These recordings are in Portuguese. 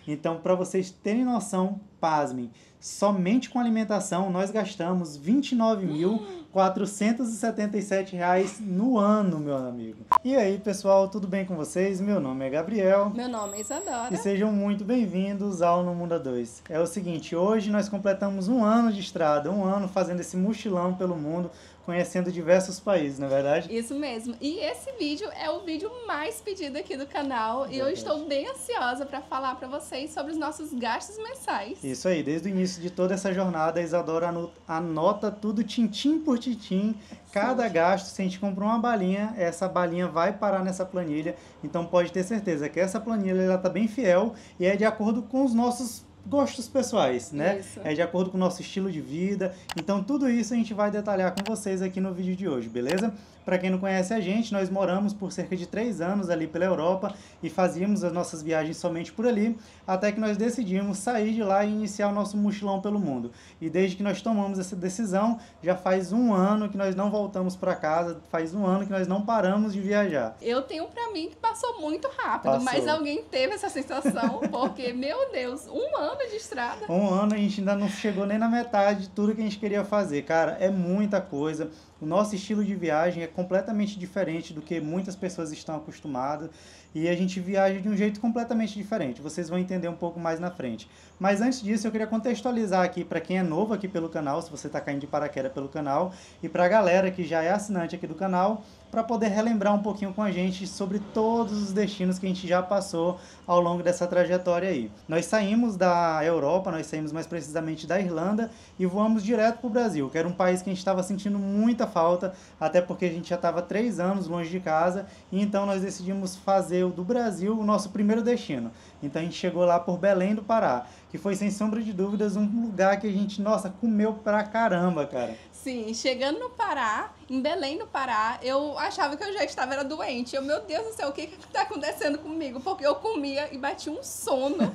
Então, para vocês terem noção, pasmem, somente com alimentação nós gastamos R$ 29.477 no ano, meu amigo. E aí, pessoal, tudo bem com vocês? Meu nome é Gabriel. Meu nome é Isadora. E sejam muito bem-vindos ao No Mundo A2. É o seguinte, hoje nós completamos um ano de estrada, um ano fazendo esse mochilão pelo mundo, conhecendo diversos países, não é verdade? Isso mesmo. E esse vídeo é o vídeo mais pedido aqui do canal e eu estou bem ansiosa para falar para vocês sobre os nossos gastos mensais. Isso aí, desde o início de toda essa jornada, a Isadora anota tudo tintim por tintim, cada gasto. Se a gente compra uma balinha, essa balinha vai parar nessa planilha, então pode ter certeza que essa planilha ela tá bem fiel e é de acordo com os nossos gostos pessoais, né? Isso. É de acordo com o nosso estilo de vida. Então tudo isso a gente vai detalhar com vocês aqui no vídeo de hoje, beleza? Para quem não conhece a gente, nós moramos por cerca de 3 anos ali pela Europa e fazíamos as nossas viagens somente por ali, até que nós decidimos sair de lá e iniciar o nosso mochilão pelo mundo. E desde que nós tomamos essa decisão, já faz um ano que nós não voltamos para casa, faz um ano que nós não paramos de viajar. Eu tenho para mim que passou muito rápido, mas alguém teve essa sensação, porque, meu Deus, um ano de estrada. Um ano a gente ainda não chegou nem na metade de tudo que a gente queria fazer. Cara, é muita coisa. O nosso estilo de viagem é completamente diferente do que muitas pessoas estão acostumadas e a gente viaja de um jeito completamente diferente. Vocês vão entender um pouco mais na frente. Mas antes disso, eu queria contextualizar aqui para quem é novo aqui pelo canal, se você está caindo de paraquedas pelo canal, e para a galera que já é assinante aqui do canal, para poder relembrar um pouquinho com a gente sobre todos os destinos que a gente já passou ao longo dessa trajetória aí. Nós saímos da Europa, nós saímos mais precisamente da Irlanda e voamos direto para o Brasil, que era um país que a gente estava sentindo muita falta, até porque a gente já estava 3 anos longe de casa, e então nós decidimos fazer do Brasil o nosso primeiro destino. Então a gente chegou lá por Belém do Pará, que foi sem sombra de dúvidas um lugar que a gente, nossa, comeu pra caramba, cara. Sim, chegando no Pará, em Belém do Pará, eu achava que eu já estava doente. Meu Deus do céu, o que está acontecendo comigo? Porque eu comia e batia um sono.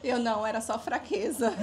Eu não, era só fraqueza.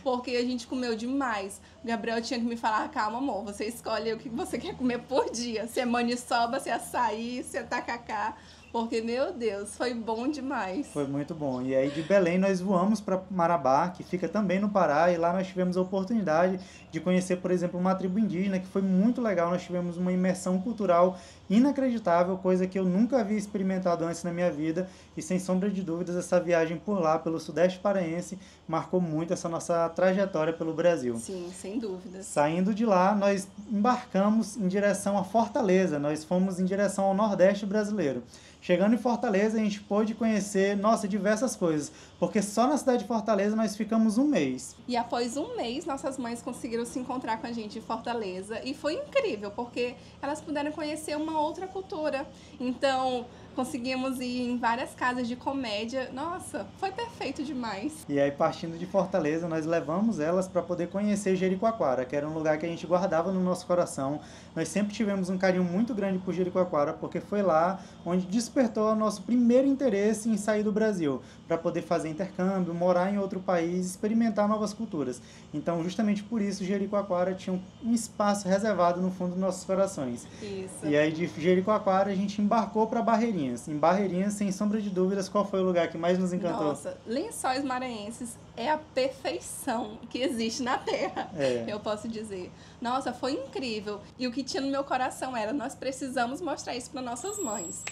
Porque a gente comeu demais. O Gabriel tinha que me falar, calma amor, você escolhe o que você quer comer por dia. Se é maniçoba, se é açaí, se é tacacá. Porque, meu Deus, foi bom demais. Foi muito bom. E aí de Belém nós voamos para Marabá, que fica também no Pará, e lá nós tivemos a oportunidade de conhecer, por exemplo, uma tribo indígena, que foi muito legal. Nós tivemos uma imersão cultural inacreditável, coisa que eu nunca havia experimentado antes na minha vida, e sem sombra de dúvidas essa viagem por lá, pelo Sudeste Paraense, marcou muito essa nossa trajetória pelo Brasil. Sim, sem dúvidas. Saindo de lá, nós embarcamos em direção a Fortaleza, nós fomos em direção ao Nordeste brasileiro. Chegando em Fortaleza, a gente pôde conhecer, nossa, diversas coisas, porque só na cidade de Fortaleza nós ficamos um mês. E após um mês, nossas mães conseguiram se encontrar com a gente em Fortaleza, e foi incrível, porque elas puderam conhecer uma outra cultura. Então, conseguimos ir em várias casas de comédia. Nossa, foi perfeito demais. E aí, partindo de Fortaleza, nós levamos elas para poder conhecer Jericoacoara, que era um lugar que a gente guardava no nosso coração. Nós sempre tivemos um carinho muito grande por Jericoacoara, porque foi lá onde despertou o nosso primeiro interesse em sair do Brasil, para poder fazer intercâmbio, morar em outro país, experimentar novas culturas. Então, justamente por isso, Jericoacoara tinha um espaço reservado no fundo dos nossos corações. Isso. E aí, de Jericoacoara, a gente embarcou para Barreirinhas. Em Barreirinhas, sem sombra de dúvidas, qual foi o lugar que mais nos encantou? Nossa, Lençóis Maranhenses é a perfeição que existe na Terra, eu posso dizer. Nossa, foi incrível. E o que tinha no meu coração era, nós precisamos mostrar isso para nossas mães.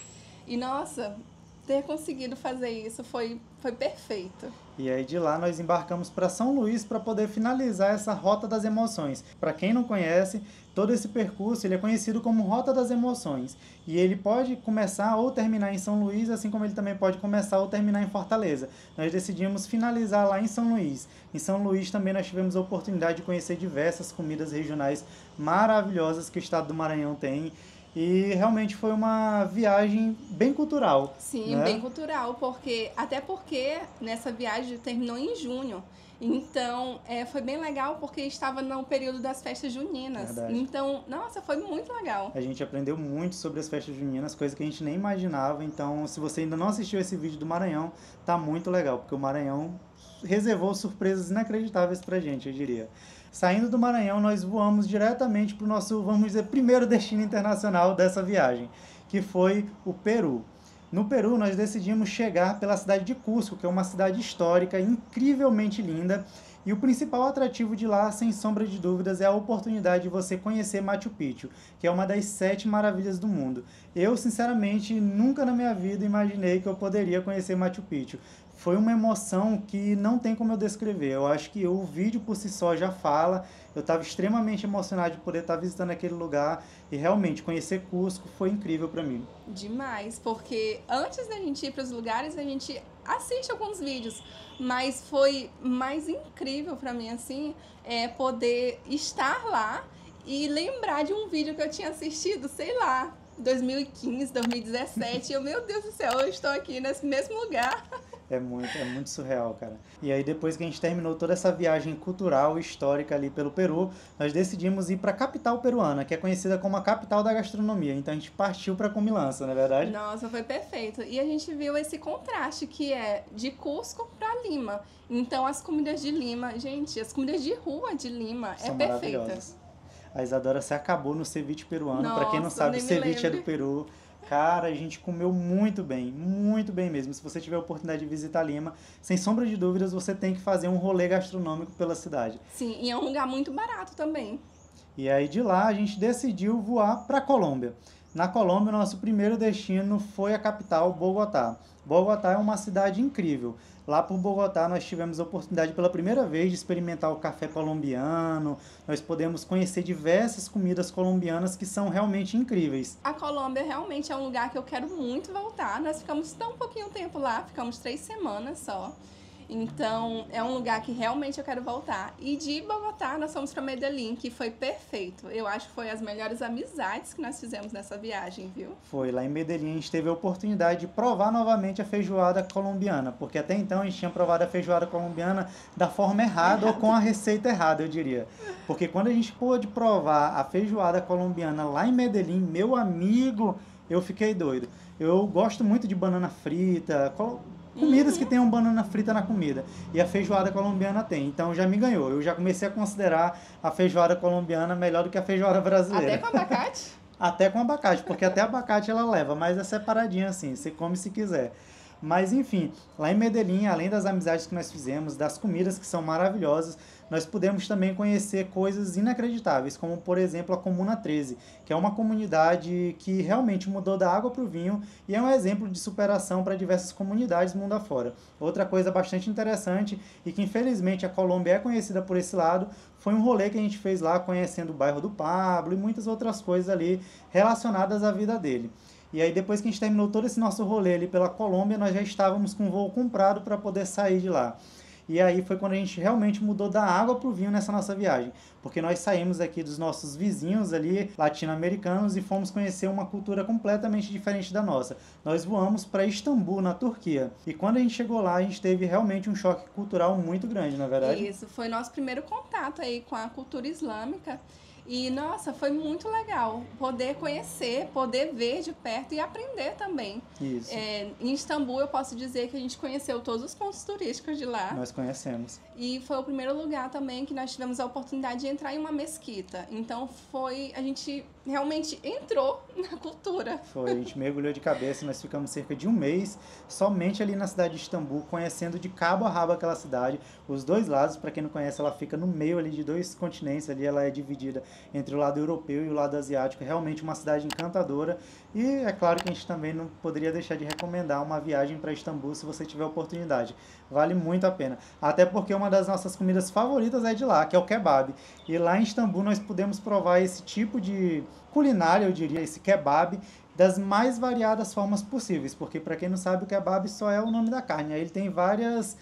E, nossa, ter conseguido fazer isso foi perfeito. E aí de lá nós embarcamos para São Luís para poder finalizar essa Rota das Emoções. Para quem não conhece, todo esse percurso ele é conhecido como Rota das Emoções. E ele pode começar ou terminar em São Luís, assim como ele também pode começar ou terminar em Fortaleza. Nós decidimos finalizar lá em São Luís. Em São Luís também nós tivemos a oportunidade de conhecer diversas comidas regionais maravilhosas que o estado do Maranhão tem. E realmente foi uma viagem bem cultural. Sim, né? Bem cultural, até porque nessa viagem terminou em junho. Então, foi bem legal porque estava no período das festas juninas. Verdade. Então, nossa, foi muito legal. A gente aprendeu muito sobre as festas juninas, coisa que a gente nem imaginava. Então, se você ainda não assistiu esse vídeo do Maranhão, tá muito legal, porque o Maranhão reservou surpresas inacreditáveis pra gente, eu diria. Saindo do Maranhão, nós voamos diretamente para o nosso, vamos dizer, primeiro destino internacional dessa viagem, que foi o Peru. No Peru, nós decidimos chegar pela cidade de Cusco, que é uma cidade histórica incrivelmente linda. E o principal atrativo de lá, sem sombra de dúvidas, é a oportunidade de você conhecer Machu Picchu, que é uma das 7 maravilhas do mundo. Eu, sinceramente, nunca na minha vida imaginei que eu poderia conhecer Machu Picchu. Foi uma emoção que não tem como eu descrever. Eu acho que o vídeo por si só já fala. Eu estava extremamente emocionado de poder estar visitando aquele lugar e realmente conhecer Cusco foi incrível para mim. Demais, porque antes da gente ir para os lugares, a gente assiste alguns vídeos, mas foi mais incrível para mim, assim, poder estar lá e lembrar de um vídeo que eu tinha assistido, sei lá, 2015, 2017, e eu, meu Deus do céu, eu estou aqui nesse mesmo lugar. É muito surreal, cara. E aí, depois que a gente terminou toda essa viagem cultural e histórica ali pelo Peru, nós decidimos ir para a capital peruana, que é conhecida como a capital da gastronomia. Então a gente partiu para Comilança, não é verdade? Nossa, foi perfeito. E a gente viu esse contraste que é de Cusco para Lima. Então as comidas de Lima, gente, as comidas de rua de Lima São perfeita. maravilhosas. A Isadora se acabou no ceviche peruano. Para quem não Nossa, sabe, o nem me ceviche é lembre. do Peru. Cara, a gente comeu muito bem mesmo. Se você tiver a oportunidade de visitar Lima, sem sombra de dúvidas, você tem que fazer um rolê gastronômico pela cidade. Sim, e é um lugar muito barato também. E aí de lá a gente decidiu voar para Colômbia. Na Colômbia, o nosso primeiro destino foi a capital, Bogotá. Bogotá é uma cidade incrível. Lá por Bogotá nós tivemos a oportunidade pela primeira vez de experimentar o café colombiano. Nós podemos conhecer diversas comidas colombianas que são realmente incríveis. A Colômbia realmente é um lugar que eu quero muito voltar. Nós ficamos tão pouquinho tempo lá, ficamos 3 semanas só. Então, é um lugar que realmente eu quero voltar. E de Bogotá, nós fomos para Medellín, que foi perfeito. Eu acho que foi as melhores amizades que nós fizemos nessa viagem, viu? Foi lá em Medellín, a gente teve a oportunidade de provar novamente a feijoada colombiana, porque até então a gente tinha provado a feijoada colombiana da forma errada ou com a receita errada, eu diria. Porque quando a gente pôde provar a feijoada colombiana lá em Medellín, meu amigo, eu fiquei doido. Eu gosto muito de banana frita, comidas que tenham banana frita na comida. E a feijoada colombiana tem. Então já me ganhou. Eu já comecei a considerar a feijoada colombiana melhor do que a feijoada brasileira. Até com abacate? Até com abacate, porque até abacate ela leva, mas é separadinho assim, você come se quiser. Mas enfim, lá em Medellín, além das amizades que nós fizemos, das comidas que são maravilhosas, nós pudemos também conhecer coisas inacreditáveis, como por exemplo a Comuna 13, que é uma comunidade que realmente mudou da água para o vinho e é um exemplo de superação para diversas comunidades mundo afora. Outra coisa bastante interessante e que infelizmente a Colômbia é conhecida por esse lado, foi um rolê que a gente fez lá conhecendo o bairro do Pablo e muitas outras coisas ali relacionadas à vida dele. E aí depois que a gente terminou todo esse nosso rolê ali pela Colômbia, nós já estávamos com um voo comprado para poder sair de lá. E aí foi quando a gente realmente mudou da água para o vinho nessa nossa viagem. Porque nós saímos aqui dos nossos vizinhos ali, latino-americanos, e fomos conhecer uma cultura completamente diferente da nossa. Nós voamos para Istambul, na Turquia. E quando a gente chegou lá, a gente teve realmente um choque cultural muito grande, na verdade. Isso, foi nosso primeiro contato aí com a cultura islâmica. E, nossa, foi muito legal poder conhecer, poder ver de perto e aprender também. Isso. Em Istambul, eu posso dizer que a gente conheceu todos os pontos turísticos de lá. Nós conhecemos. E foi o primeiro lugar também que nós tivemos a oportunidade de entrar em uma mesquita. Então, a gente realmente entrou na cultura. Foi, a gente mergulhou de cabeça, nós ficamos cerca de um mês somente ali na cidade de Istambul, conhecendo de cabo a rabo aquela cidade, os dois lados. Para quem não conhece, ela fica no meio ali de 2 continentes, ali ela é dividida entre o lado europeu e o lado asiático. É realmente uma cidade encantadora e é claro que a gente também não poderia deixar de recomendar uma viagem para Istambul se você tiver oportunidade. Vale muito a pena, até porque uma das nossas comidas favoritas é de lá, que é o kebab. E lá em Istambul nós pudemos provar esse tipo de culinária, eu diria, esse kebab, das mais variadas formas possíveis, porque para quem não sabe, o kebab só é o nome da carne, aí ele tem várias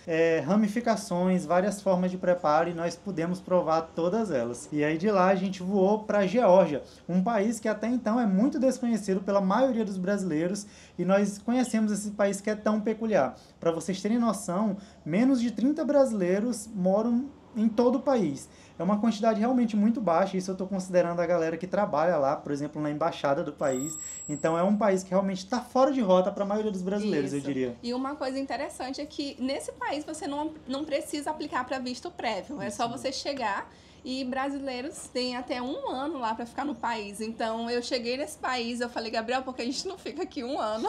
ramificações, várias formas de preparo e nós pudemos provar todas elas. E aí de lá a gente voou para a Geórgia, um país que até então é muito desconhecido pela maioria dos brasileiros e nós conhecemos esse país que é tão peculiar. Para vocês terem noção, menos de 30 brasileiros moram em todo o país. É uma quantidade realmente muito baixa, isso eu estou considerando a galera que trabalha lá, por exemplo, na embaixada do país. Então é um país que realmente está fora de rota para a maioria dos brasileiros, eu diria. E uma coisa interessante é que nesse país você não precisa aplicar para visto prévio, é só você chegar E brasileiros têm até 1 ano lá para ficar no país. Então eu cheguei nesse país, eu falei, Gabriel, por que a gente não fica aqui 1 ano?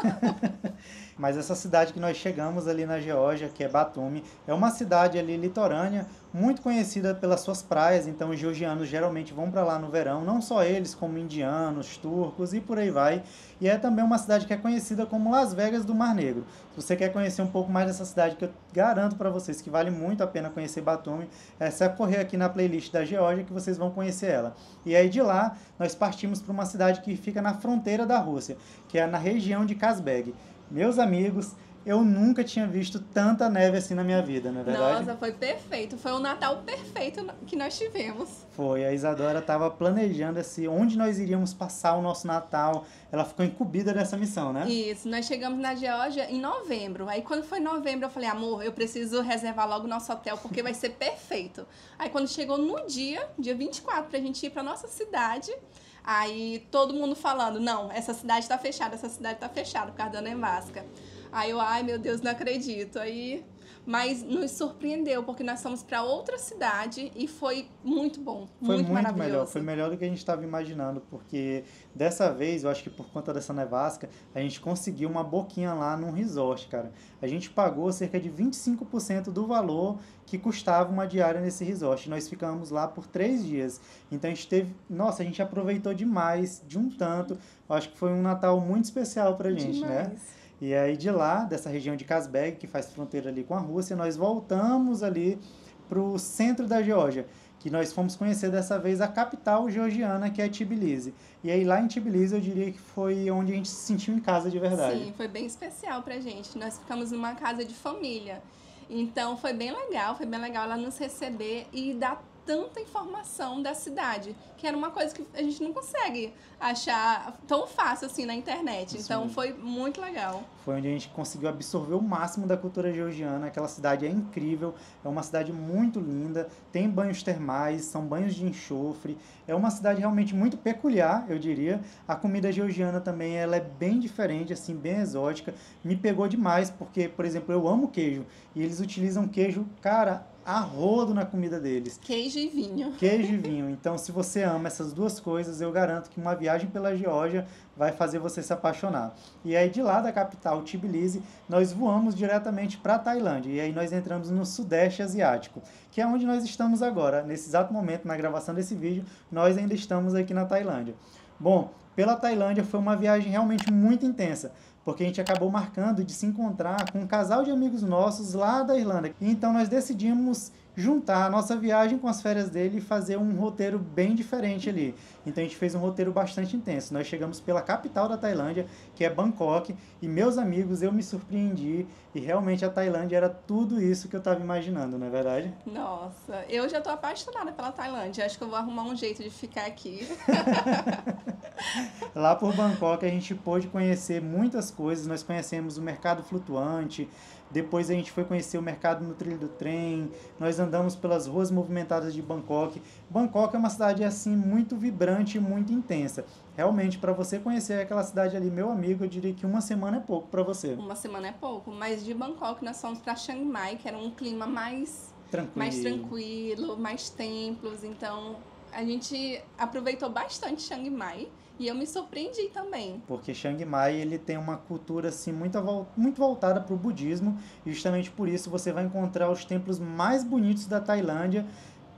Mas essa cidade que nós chegamos ali na Geórgia, que é Batumi, é uma cidade ali litorânea, muito conhecida pelas suas praias, então os georgianos geralmente vão para lá no verão, não só eles, como indianos, turcos e por aí vai. E é também uma cidade que é conhecida como Las Vegas do Mar Negro. Se você quer conhecer um pouco mais dessa cidade, que eu garanto para vocês que vale muito a pena conhecer Batumi, é só correr aqui na playlist da Geórgia que vocês vão conhecer ela. E aí de lá, nós partimos para uma cidade que fica na fronteira da Rússia, que é na região de Kazbek. Meus amigos, eu nunca tinha visto tanta neve assim na minha vida, não é verdade? Nossa, foi perfeito. Foi o Natal perfeito que nós tivemos. Foi, a Isadora estava planejando assim, onde nós iríamos passar o nosso Natal. Ela ficou incumbida dessa missão, né? Isso, nós chegamos na Geórgia em novembro. Aí quando foi novembro, eu falei, amor, eu preciso reservar logo o nosso hotel, porque vai ser perfeito. Aí quando chegou no dia 24, pra gente ir pra nossa cidade, aí todo mundo falando, não, essa cidade tá fechada por causa da nevasca. Aí eu, ai meu Deus, não acredito. Aí, mas nos surpreendeu, porque nós fomos para outra cidade e foi muito bom, Foi muito muito maravilhoso. melhor, foi melhor do que a gente estava imaginando, porque dessa vez, eu acho que por conta dessa nevasca, a gente conseguiu uma boquinha lá num resort, cara. A gente pagou cerca de 25% do valor que custava uma diária nesse resort. Nós ficamos lá por 3 dias. Então a gente teve, nossa, a gente aproveitou demais, de um tanto. Eu acho que foi um Natal muito especial pra gente, né? Demais. E aí de lá, dessa região de Kazbek, que faz fronteira ali com a Rússia, nós voltamos ali para o centro da Geórgia, que nós fomos conhecer dessa vez a capital georgiana, que é Tbilisi. E aí lá em Tbilisi eu diria que foi onde a gente se sentiu em casa de verdade. Sim, foi bem especial pra gente. Nós ficamos numa casa de família. Então foi bem legal ela nos receber e dar tanta informação da cidade, que era uma coisa que a gente não consegue achar tão fácil assim na internet. Isso Então mesmo. foi muito legal. Foi onde a gente conseguiu absorver o máximo da cultura georgiana. Aquela cidade é incrível, é uma cidade muito linda, tem banhos termais, são banhos de enxofre. É uma cidade realmente muito peculiar, eu diria. A comida georgiana também, ela é bem diferente, assim, bem exótica. Me pegou demais, porque, por exemplo, eu amo queijo. E eles utilizam queijo, cara, a rodo na comida deles. Queijo e vinho. Queijo e vinho. Então, se você ama essas duas coisas, eu garanto que uma viagem pela Geórgia vai fazer você se apaixonar. E aí, de lá da capital, Tbilisi, nós voamos diretamente para a Tailândia. E aí, nós entramos no Sudeste Asiático, que é onde nós estamos agora. Nesse exato momento, na gravação desse vídeo, nós ainda estamos aqui na Tailândia. Bom, pela Tailândia foi uma viagem realmente muito intensa, porque a gente acabou marcando de se encontrar com um casal de amigos nossos lá da Irlanda. E então nós decidimos juntar a nossa viagem com as férias dele e fazer um roteiro bem diferente ali. Então a gente fez um roteiro bastante intenso. Nós chegamos pela capital da Tailândia, que é Bangkok, e meus amigos, eu me surpreendi e realmente a Tailândia era tudo isso que eu estava imaginando, não é verdade? Nossa, eu já tô apaixonada pela Tailândia. Acho que eu vou arrumar um jeito de ficar aqui. Lá por Bangkok a gente pôde conhecer muitas coisas. Nós conhecemos o mercado flutuante, depois a gente foi conhecer o mercado no trilho do trem, nós andamos pelas ruas movimentadas de Bangkok. Bangkok é uma cidade assim muito vibrante e muito intensa. Realmente, para você conhecer aquela cidade ali, meu amigo, eu diria que uma semana é pouco para você. Uma semana é pouco, mas de Bangkok nós fomos para Chiang Mai, que era um clima mais tranquilo, mais templos. Então a gente aproveitou bastante Chiang Mai. E eu me surpreendi também. Porque Chiang Mai ele tem uma cultura assim, muito voltada para o budismo, e justamente por isso você vai encontrar os templos mais bonitos da Tailândia,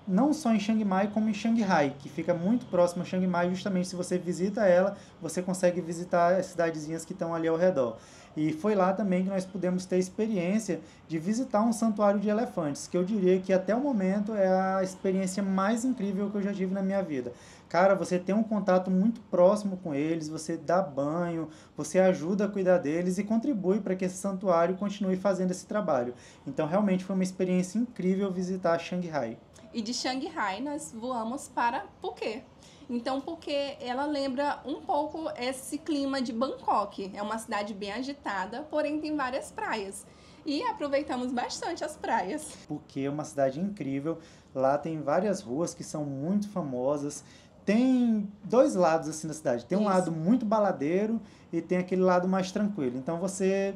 não só em Chiang Mai, como em Shanghai, que fica muito próximo a Chiang Mai. Justamente se você visita ela, você consegue visitar as cidadezinhas que estão ali ao redor. E foi lá também que nós pudemos ter a experiência de visitar um santuário de elefantes, que eu diria que até o momento é a experiência mais incrível que eu já tive na minha vida. Cara, você tem um contato muito próximo com eles, você dá banho, você ajuda a cuidar deles e contribui para que esse santuário continue fazendo esse trabalho. Então, realmente foi uma experiência incrível visitar Shanghai. E de Shanghai nós voamos para Phuket. Então, Phuket, ela lembra um pouco esse clima de Bangkok. É uma cidade bem agitada, porém tem várias praias. E aproveitamos bastante as praias. Phuket é uma cidade incrível. Lá tem várias ruas que são muito famosas. tem dois lados assim da cidade. Tem um Isso. lado muito baladeiro e tem aquele lado mais tranquilo. Então você,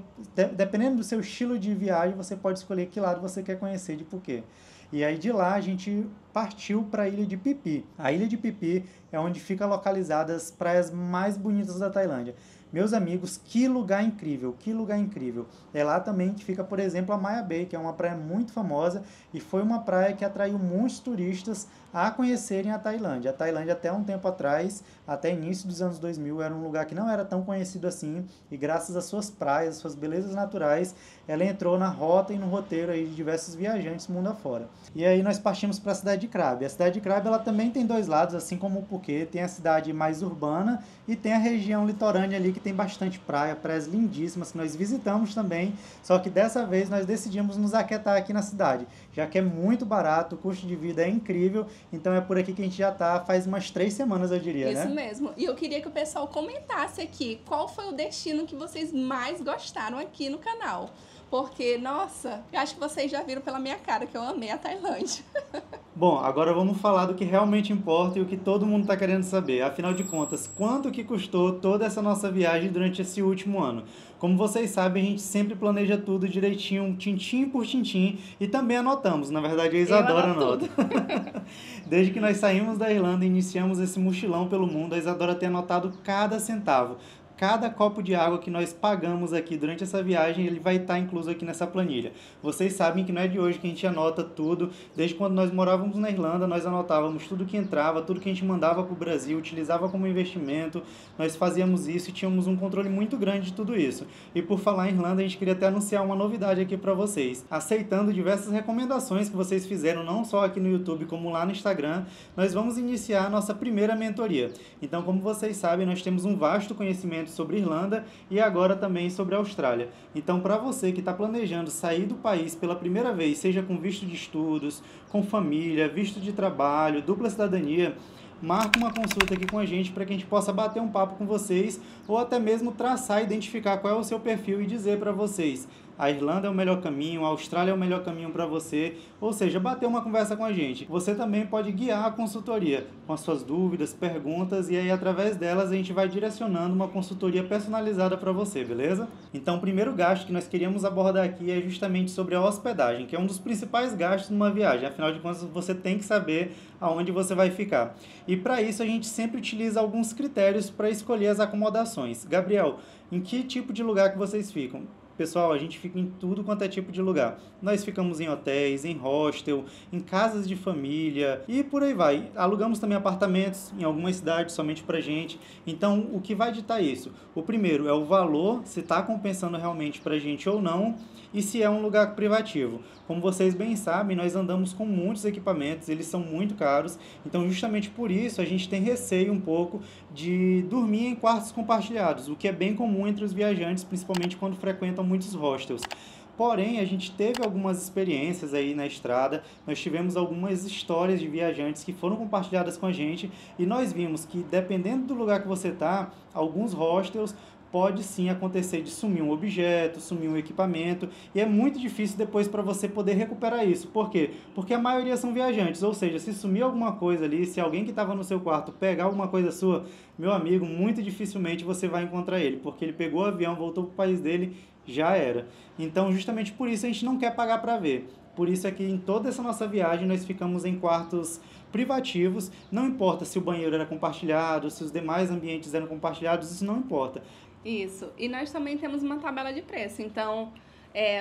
dependendo do seu estilo de viagem, você pode escolher que lado você quer conhecer, de porquê. E aí de lá a gente partiu para a Ilha de Phi Phi. A Ilha de Phi Phi é onde fica localizadas as praias mais bonitas da Tailândia. Meus amigos, que lugar incrível, que lugar incrível. É lá também que fica, por exemplo, a Maya Bay, que é uma praia muito famosa e foi uma praia que atraiu muitos turistas a conhecerem a Tailândia. A Tailândia até um tempo atrás, até início dos anos 2000, era um lugar que não era tão conhecido assim e graças às suas praias, suas belezas naturais, ela entrou na rota e no roteiro aí de diversos viajantes mundo afora. E aí nós partimos para a cidade de Krabi. A cidade de Krabi ela também tem dois lados, assim como o Phuket, tem a cidade mais urbana e tem a região litorânea ali que tem bastante praia, praias lindíssimas que nós visitamos também, só que dessa vez nós decidimos nos aquietar aqui na cidade, já que é muito barato, o custo de vida é incrível, então é por aqui que a gente já tá faz umas 3 semanas, eu diria, né? Isso mesmo. E eu queria que o pessoal comentasse aqui qual foi o destino que vocês mais gostaram aqui no canal. Porque, nossa, eu acho que vocês já viram pela minha cara que eu amei a Tailândia. Bom, agora vamos falar do que realmente importa e o que todo mundo está querendo saber. Afinal de contas, quanto que custou toda essa nossa viagem durante esse último ano? Como vocês sabem, a gente sempre planeja tudo direitinho, tintim por tintim, e também anotamos. Na verdade, a Isadora anota. Desde que nós saímos da Irlanda e iniciamos esse mochilão pelo mundo, a Isadora tem anotado cada centavo. Cada copo de água que nós pagamos aqui durante essa viagem, ele vai estar incluso aqui nessa planilha. Vocês sabem que não é de hoje que a gente anota tudo. Desde quando nós morávamos na Irlanda, nós anotávamos tudo que entrava, tudo que a gente mandava para o Brasil, utilizava como investimento. Nós fazíamos isso e tínhamos um controle muito grande de tudo isso. E por falar em Irlanda, a gente queria até anunciar uma novidade aqui para vocês. Aceitando diversas recomendações que vocês fizeram, não só aqui no YouTube, como lá no Instagram, nós vamos iniciar a nossa primeira mentoria. Então, como vocês sabem, nós temos um vasto conhecimento sobre Irlanda e agora também sobre a Austrália. Então, para você que está planejando sair do país pela primeira vez, seja com visto de estudos, com família, visto de trabalho, dupla cidadania, marca uma consulta aqui com a gente para que a gente possa bater um papo com vocês ou até mesmo traçar e identificar qual é o seu perfil e dizer para vocês: a Irlanda é o melhor caminho, a Austrália é o melhor caminho para você, ou seja, bater uma conversa com a gente. Você também pode guiar a consultoria com as suas dúvidas, perguntas, e aí através delas a gente vai direcionando uma consultoria personalizada para você, beleza? Então o primeiro gasto que nós queríamos abordar aqui é justamente sobre a hospedagem, que é um dos principais gastos numa viagem, afinal de contas você tem que saber aonde você vai ficar. E para isso a gente sempre utiliza alguns critérios para escolher as acomodações. Gabriel, em que tipo de lugar que vocês ficam? Pessoal, a gente fica em tudo quanto é tipo de lugar. Nós ficamos em hotéis, em hostel, em casas de família e por aí vai. Alugamos também apartamentos em algumas cidades somente pra gente. Então, o que vai ditar isso? O primeiro é o valor, se está compensando realmente pra gente ou não, e se é um lugar privativo. Como vocês bem sabem, nós andamos com muitos equipamentos, eles são muito caros, então justamente por isso a gente tem receio um pouco de dormir em quartos compartilhados, o que é bem comum entre os viajantes, principalmente quando frequentam muitos hostels. Porém, a gente teve algumas experiências aí na estrada, nós tivemos algumas histórias de viajantes que foram compartilhadas com a gente e nós vimos que, dependendo do lugar que você está, alguns hostels pode sim acontecer de sumir um objeto, sumir um equipamento, e é muito difícil depois para você poder recuperar isso. Por quê? Porque a maioria são viajantes, ou seja, se sumir alguma coisa ali, se alguém que estava no seu quarto pegar alguma coisa sua, meu amigo, muito dificilmente você vai encontrar ele, porque ele pegou o avião, voltou para o país dele, já era. Então, justamente por isso a gente não quer pagar para ver. Por isso é que em toda essa nossa viagem nós ficamos em quartos privativos, não importa se o banheiro era compartilhado, se os demais ambientes eram compartilhados, isso não importa. Isso. E nós também temos uma tabela de preço. Então,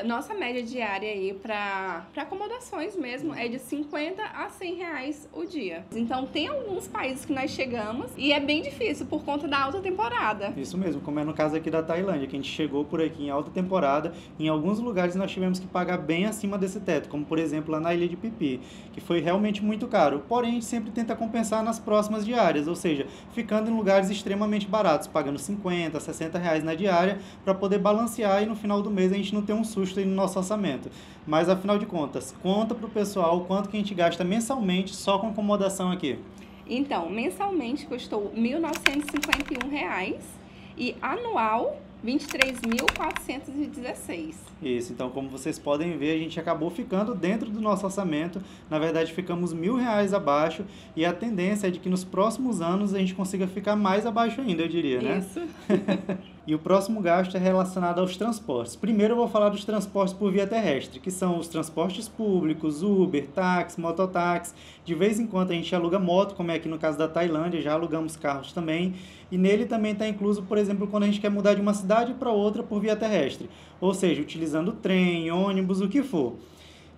nossa média diária aí para acomodações mesmo é de 50 a 100 reais o dia. Então, tem alguns países que nós chegamos e é bem difícil por conta da alta temporada. Isso mesmo, como é no caso aqui da Tailândia, que a gente chegou por aqui em alta temporada. Em alguns lugares nós tivemos que pagar bem acima desse teto, como por exemplo lá na Ilha de Phi Phi, que foi realmente muito caro. Porém, a gente sempre tenta compensar nas próximas diárias, ou seja, ficando em lugares extremamente baratos, pagando 50, 60 reais na diária, para poder balancear e no final do mês a gente não ter um susto aí no nosso orçamento. Mas afinal de contas, conta pro pessoal quanto que a gente gasta mensalmente só com acomodação aqui. Então, mensalmente custou R$ 1.951 e anual R$ 23.416. Isso, então como vocês podem ver, a gente acabou ficando dentro do nosso orçamento, na verdade ficamos R$ 1.000 abaixo e a tendência é de que nos próximos anos a gente consiga ficar mais abaixo ainda, eu diria, né? Isso. E o próximo gasto é relacionado aos transportes. Primeiro eu vou falar dos transportes por via terrestre, que são os transportes públicos, Uber, táxi, mototáxi. De vez em quando a gente aluga moto, como é aqui no caso da Tailândia, já alugamos carros também. E nele também está incluso, por exemplo, quando a gente quer mudar de uma cidade para outra por via terrestre. Ou seja, utilizando trem, ônibus, o que for.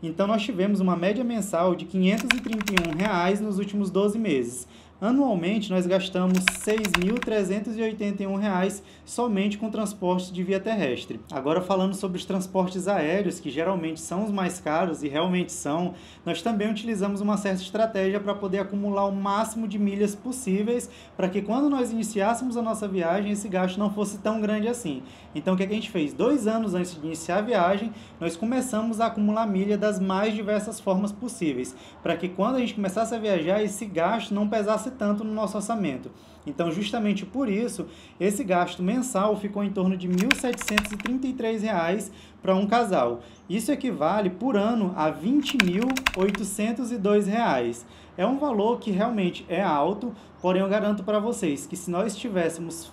Então nós tivemos uma média mensal de R$ 531 nos últimos 12 meses. Anualmente, nós gastamos R$ 6.381 somente com transporte de via terrestre. Agora, falando sobre os transportes aéreos, que geralmente são os mais caros e realmente são, nós também utilizamos uma certa estratégia para poder acumular o máximo de milhas possíveis, para que quando nós iniciássemos a nossa viagem, esse gasto não fosse tão grande assim. Então, o que a gente fez? 2 anos antes de iniciar a viagem, nós começamos a acumular milha das mais diversas formas possíveis, para que quando a gente começasse a viajar, esse gasto não pesasse tanto no nosso orçamento. Então, justamente por isso, esse gasto mensal ficou em torno de R$ 1.733 para um casal. Isso equivale, por ano, a R$ 20.802. É um valor que realmente é alto, porém eu garanto para vocês que se nós estivéssemos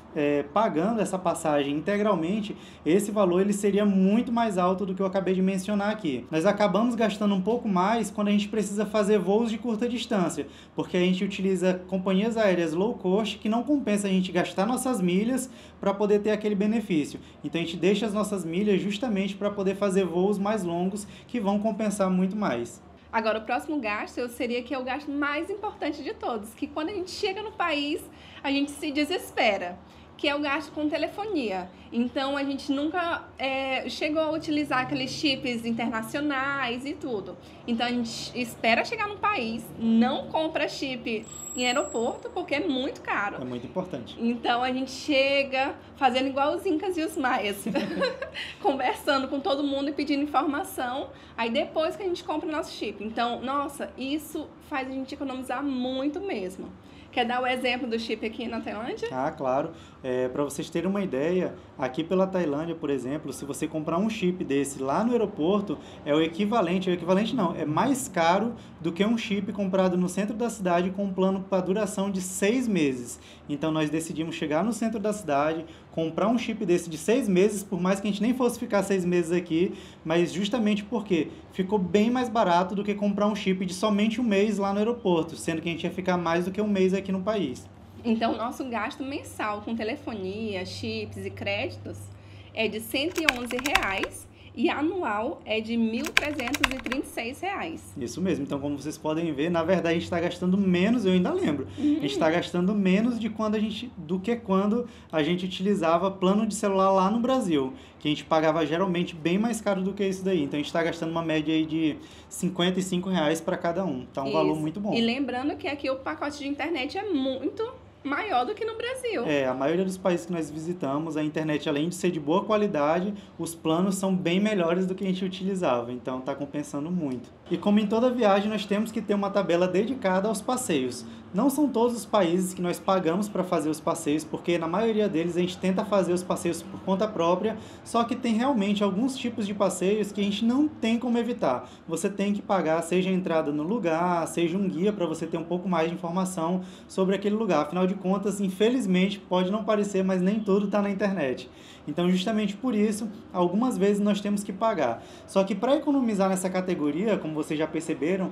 pagando essa passagem integralmente, esse valor ele seria muito mais alto do que eu acabei de mencionar aqui. Nós acabamos gastando um pouco mais quando a gente precisa fazer voos de curta distância, porque a gente utiliza companhias aéreas low cost que não compensa a gente gastar nossas milhas para poder ter aquele benefício. Então a gente deixa as nossas milhas justamente para poder fazer voos mais longos que vão compensar muito mais. Agora, o próximo gasto seria que é o gasto mais importante de todos, que quando a gente chega no país, a gente se desespera, que é o gasto com telefonia. Então, a gente nunca chegou a utilizar aqueles chips internacionais e tudo. Então, a gente espera chegar no país, não compra chip em aeroporto, porque é muito caro. É muito importante. Então, a gente chega fazendo igual os incas e os maias, conversando com todo mundo e pedindo informação. Aí, depois que a gente compra o nosso chip. Então, nossa, isso faz a gente economizar muito mesmo. Quer dar o exemplo do chip aqui na Tailândia? Ah, claro. Para vocês terem uma ideia, aqui pela Tailândia, por exemplo, se você comprar um chip desse lá no aeroporto, é mais caro do que um chip comprado no centro da cidade com um plano para duração de 6 meses. Então, nós decidimos chegar no centro da cidade, comprar um chip desse de 6 meses, por mais que a gente nem fosse ficar 6 meses aqui, mas justamente porque ficou bem mais barato do que comprar um chip de somente um mês lá no aeroporto, sendo que a gente ia ficar mais do que um mês aqui no país. Então, nosso gasto mensal com telefonia, chips e créditos é de R$ 111 e anual é de R$ 1.336. Isso mesmo. Então, como vocês podem ver, na verdade, a gente está gastando menos, eu ainda lembro. A gente está gastando menos do que quando a gente utilizava plano de celular lá no Brasil, que a gente pagava geralmente bem mais caro do que isso daí. Então, a gente está gastando uma média aí de R$ 55 para cada um. Tá um valor muito bom. E lembrando que aqui o pacote de internet é muito maior do que no Brasil. A maioria dos países que nós visitamos, a internet, além de ser de boa qualidade, os planos são bem melhores do que a gente utilizava, então está compensando muito. E como em toda viagem, nós temos que ter uma tabela dedicada aos passeios. Não são todos os países que nós pagamos para fazer os passeios, porque na maioria deles a gente tenta fazer os passeios por conta própria, só que tem realmente alguns tipos de passeios que a gente não tem como evitar. Você tem que pagar, seja a entrada no lugar, seja um guia para você ter um pouco mais de informação sobre aquele lugar. Afinal de contas, infelizmente, pode não parecer, mas nem tudo está na internet. Então, justamente por isso, algumas vezes nós temos que pagar. Só que para economizar nessa categoria, como vocês já perceberam,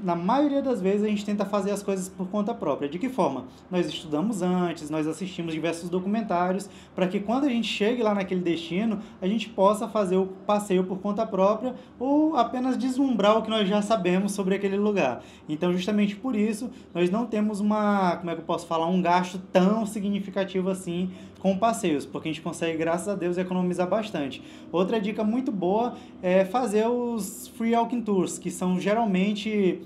na maioria das vezes a gente tenta fazer as coisas por conta própria. De que forma? Nós estudamos antes, nós assistimos diversos documentários, para que quando a gente chegue lá naquele destino, a gente possa fazer o passeio por conta própria ou apenas deslumbrar o que nós já sabemos sobre aquele lugar. Então, justamente por isso, nós não temos um gasto tão significativo assim com passeios, porque a gente consegue, graças a Deus, economizar bastante. Outra dica muito boa é fazer os free walking tours, que são geralmente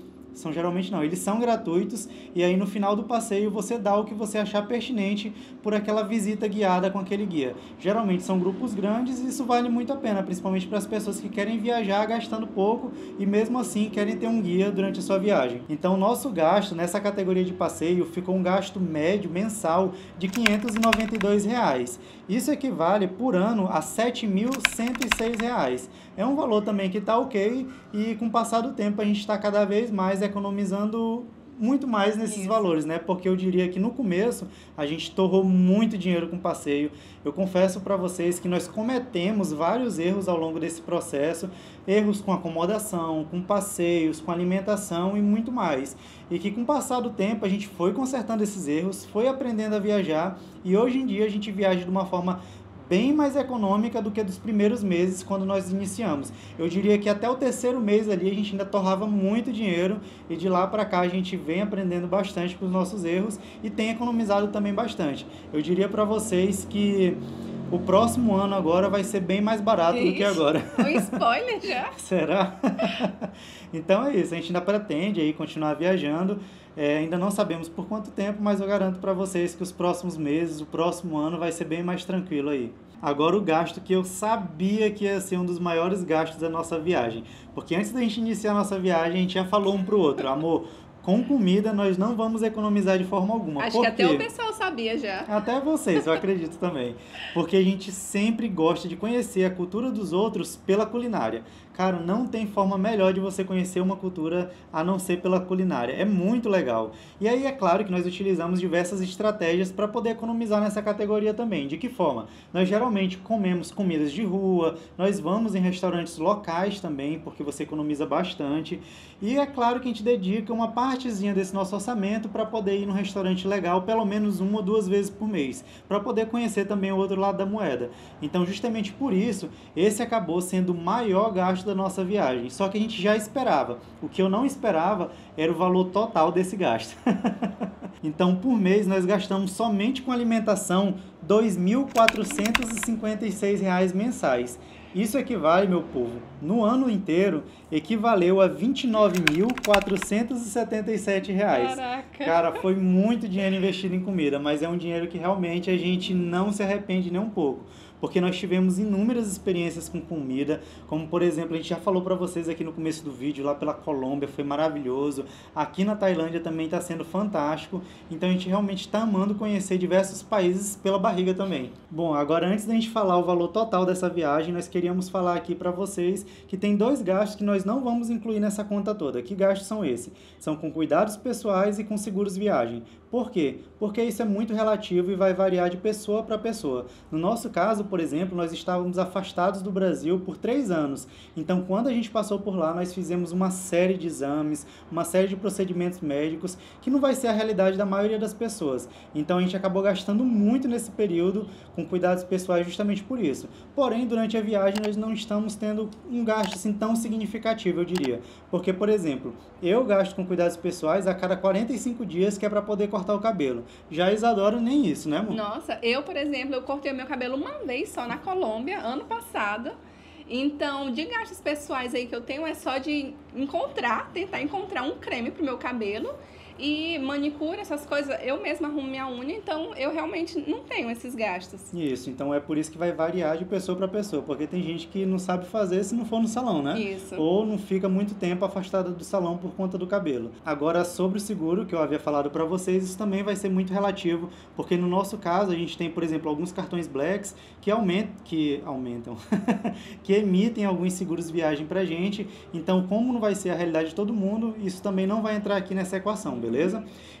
geralmente não, eles são gratuitos e aí no final do passeio você dá o que você achar pertinente por aquela visita guiada com aquele guia. Geralmente são grupos grandes e isso vale muito a pena, principalmente para as pessoas que querem viajar gastando pouco e mesmo assim querem ter um guia durante a sua viagem. Então o nosso gasto nessa categoria de passeio ficou um gasto médio mensal de R$ 592. Isso equivale por ano a R$ 7.106. É um valor também que está ok e com o passar do tempo a gente está cada vez mais economizando muito mais nesses valores, né? Porque eu diria que no começo a gente torrou muito dinheiro com passeio. Eu confesso para vocês que nós cometemos vários erros ao longo desse processo, erros com acomodação, com passeios, com alimentação e muito mais. E que com o passar do tempo a gente foi consertando esses erros, foi aprendendo a viajar e hoje em dia a gente viaja de uma forma bem mais econômica do que dos primeiros meses quando nós iniciamos. Eu diria que até o terceiro mês ali a gente ainda torrava muito dinheiro e de lá para cá a gente vem aprendendo bastante com os nossos erros e tem economizado também bastante. Eu diria para vocês que o próximo ano agora vai ser bem mais barato do que agora. Um spoiler já? Será? Então é isso, a gente ainda pretende aí continuar viajando. Ainda não sabemos por quanto tempo, mas eu garanto para vocês que os próximos meses, o próximo ano vai ser bem mais tranquilo aí. Agora o gasto que eu sabia que ia ser um dos maiores gastos da nossa viagem. Porque antes da gente iniciar a nossa viagem, a gente já falou um pro outro, amor, com comida nós não vamos economizar de forma alguma. Acho que até o pessoal sabia já. Até vocês, eu acredito também. Porque a gente sempre gosta de conhecer a cultura dos outros pela culinária. Cara, não tem forma melhor de você conhecer uma cultura a não ser pela culinária. É muito legal. E aí é claro que nós utilizamos diversas estratégias para poder economizar nessa categoria também. De que forma? Nós geralmente comemos comidas de rua, nós vamos em restaurantes locais também, porque você economiza bastante. E é claro que a gente dedica uma partezinha desse nosso orçamento para poder ir num restaurante legal pelo menos 1 ou 2 vezes por mês, para poder conhecer também o outro lado da moeda. Então, justamente por isso, esse acabou sendo o maior gasto da nossa viagem. Só que a gente já esperava. O que eu não esperava era o valor total desse gasto. Então, por mês, nós gastamos somente com alimentação R$ 2.456 mensais. Isso equivale, meu povo, no ano inteiro, equivaleu a R$ 29.477. Caraca! Cara, foi muito dinheiro investido em comida, mas é um dinheiro que realmente a gente não se arrepende nem um pouco. Porque nós tivemos inúmeras experiências com comida, como por exemplo, a gente já falou para vocês aqui no começo do vídeo, lá pela Colômbia, foi maravilhoso. Aqui na Tailândia também está sendo fantástico. Então a gente realmente está amando conhecer diversos países pela barriga também. Bom, agora antes da gente falar o valor total dessa viagem, nós queríamos falar aqui para vocês que tem 2 gastos que nós não vamos incluir nessa conta toda. Que gastos são esses? São com cuidados pessoais e com seguros viagem. Por quê? Porque isso é muito relativo e vai variar de pessoa para pessoa. No nosso caso, por exemplo, nós estávamos afastados do Brasil por 3 anos. Então, quando a gente passou por lá, nós fizemos uma série de exames, uma série de procedimentos médicos, que não vai ser a realidade da maioria das pessoas. Então, a gente acabou gastando muito nesse período com cuidados pessoais justamente por isso. Porém, durante a viagem, nós não estamos tendo um gasto assim tão significativo, eu diria. Porque, por exemplo, eu gasto com cuidados pessoais a cada 45 dias, que é para poder cortar o cabelo. Já a Isadora nem isso, né, amor? Nossa, eu, por exemplo, eu cortei o meu cabelo uma vez só na Colômbia, ano passado. Então, de gastos pessoais aí que eu tenho é só de tentar encontrar um creme pro meu cabelo. E manicure, essas coisas, eu mesma arrumo minha unha, então eu realmente não tenho esses gastos. Isso, então é por isso que vai variar de pessoa para pessoa, porque tem gente que não sabe fazer se não for no salão, né? Isso. Ou não fica muito tempo afastada do salão por conta do cabelo. Agora, sobre o seguro, que eu havia falado para vocês, isso também vai ser muito relativo, porque no nosso caso a gente tem, por exemplo, alguns cartões Blacks que aumentam, que emitem alguns seguros viagem pra gente, então como não vai ser a realidade de todo mundo, isso também não vai entrar aqui nessa equação, beleza?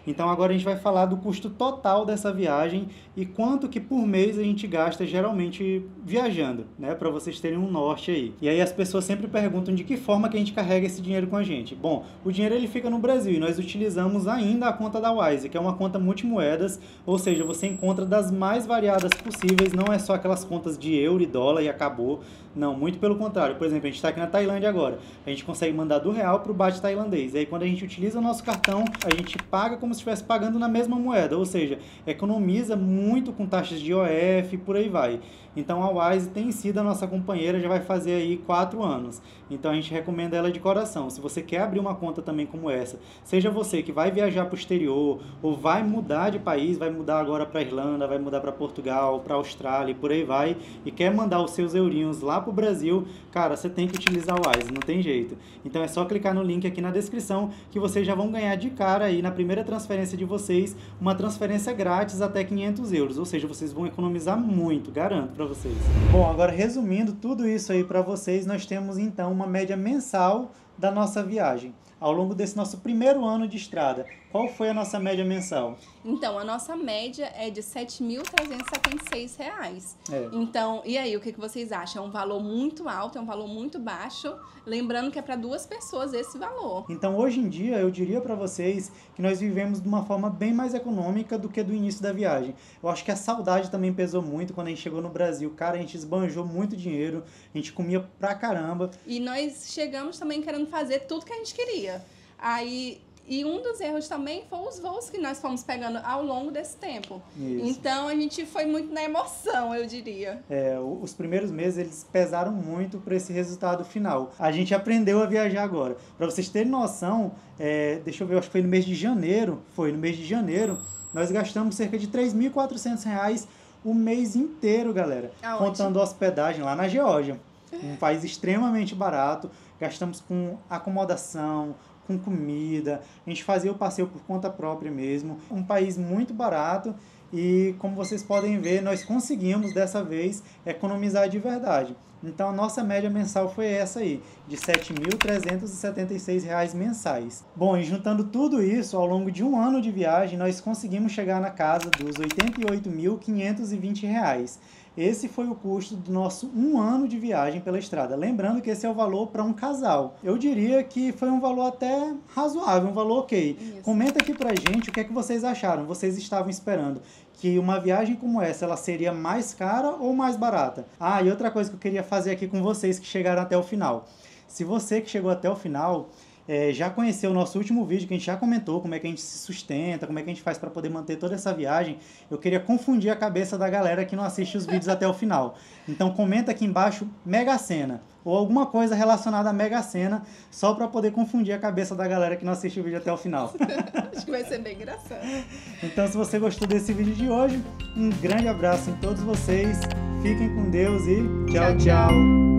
Então agora a gente vai falar do custo total dessa viagem e quanto que por mês a gente gasta geralmente viajando, né? Para vocês terem um norte aí. E aí as pessoas sempre perguntam de que forma que a gente carrega esse dinheiro com a gente. Bom, o dinheiro ele fica no Brasil e nós utilizamos ainda a conta da Wise, que é uma conta multimoedas, ou seja, você encontra das mais variadas possíveis, não é só aquelas contas de euro e dólar e acabou. Não, muito pelo contrário. Por exemplo, a gente está aqui na Tailândia agora. A gente consegue mandar mudar do real para o baht tailandês. E aí quando a gente utiliza o nosso cartão, a gente paga como se estivesse pagando na mesma moeda, ou seja, economiza muito com taxas de IOF e por aí vai. Então a Wise tem sido a nossa companheira, já vai fazer aí 4 anos. Então a gente recomenda ela de coração. Se você quer abrir uma conta também como essa, seja você que vai viajar para o exterior ou vai mudar de país, vai mudar agora para Irlanda, vai mudar para Portugal, para Austrália e por aí vai, e quer mandar os seus eurinhos lá para o Brasil, cara, você tem que utilizar o Wise, não tem jeito. Então é só clicar no link aqui na descrição que vocês já vão ganhar de cara aí na primeira transferência de vocês, uma transferência grátis até 500 euros, ou seja, vocês vão economizar muito, garanto para vocês. Bom, agora resumindo tudo isso aí para vocês, nós temos então uma média mensal da nossa viagem. Ao longo desse nosso primeiro ano de estrada, qual foi a nossa média mensal? Então, a nossa média é de R$ 7.376. Então, e aí, o que vocês acham? É um valor muito alto, é um valor muito baixo? Lembrando que é para 2 pessoas esse valor. Então, hoje em dia, eu diria para vocês que nós vivemos de uma forma bem mais econômica do que do início da viagem. Eu acho que a saudade também pesou muito quando a gente chegou no Brasil. Cara, a gente esbanjou muito dinheiro, a gente comia pra caramba. E nós chegamos também querendo fazer tudo que a gente queria. E um dos erros também foi os voos que nós fomos pegando ao longo desse tempo. Isso. Então, a gente foi muito na emoção, eu diria. Os primeiros meses, eles pesaram muito para esse resultado final. A gente aprendeu a viajar agora. Para vocês terem noção, deixa eu ver, acho que foi no mês de janeiro, nós gastamos cerca de R$ 3.400 o mês inteiro, galera. Aonde? Contando hospedagem lá na Geórgia. Um país extremamente barato. Gastamos com acomodação, com comida, a gente fazia o passeio por conta própria mesmo, um país muito barato e, como vocês podem ver, nós conseguimos dessa vez economizar de verdade. Então a nossa média mensal foi essa aí, de R$ 7.376 mensais. Bom, e juntando tudo isso, ao longo de um ano de viagem, nós conseguimos chegar na casa dos R$ 88.520. Esse foi o custo do nosso 1 ano de viagem pela estrada. Lembrando que esse é o valor para um casal. Eu diria que foi um valor até razoável, um valor ok. Isso. Comenta aqui pra gente o que é que vocês acharam. Vocês estavam esperando que uma viagem como essa, ela seria mais cara ou mais barata? Ah, e outra coisa que eu queria fazer aqui com vocês que chegaram até o final. Se você que chegou até o final já conheceu o nosso último vídeo, que a gente já comentou como é que a gente se sustenta, como é que a gente faz para poder manter toda essa viagem, eu queria confundir a cabeça da galera que não assiste os vídeos até o final. Então comenta aqui embaixo Mega Sena, ou alguma coisa relacionada à Mega Sena, só para poder confundir a cabeça da galera que não assiste o vídeo até o final. Acho que vai ser bem engraçado. Então, se você gostou desse vídeo de hoje, um grande abraço em todos vocês, fiquem com Deus e tchau, tchau.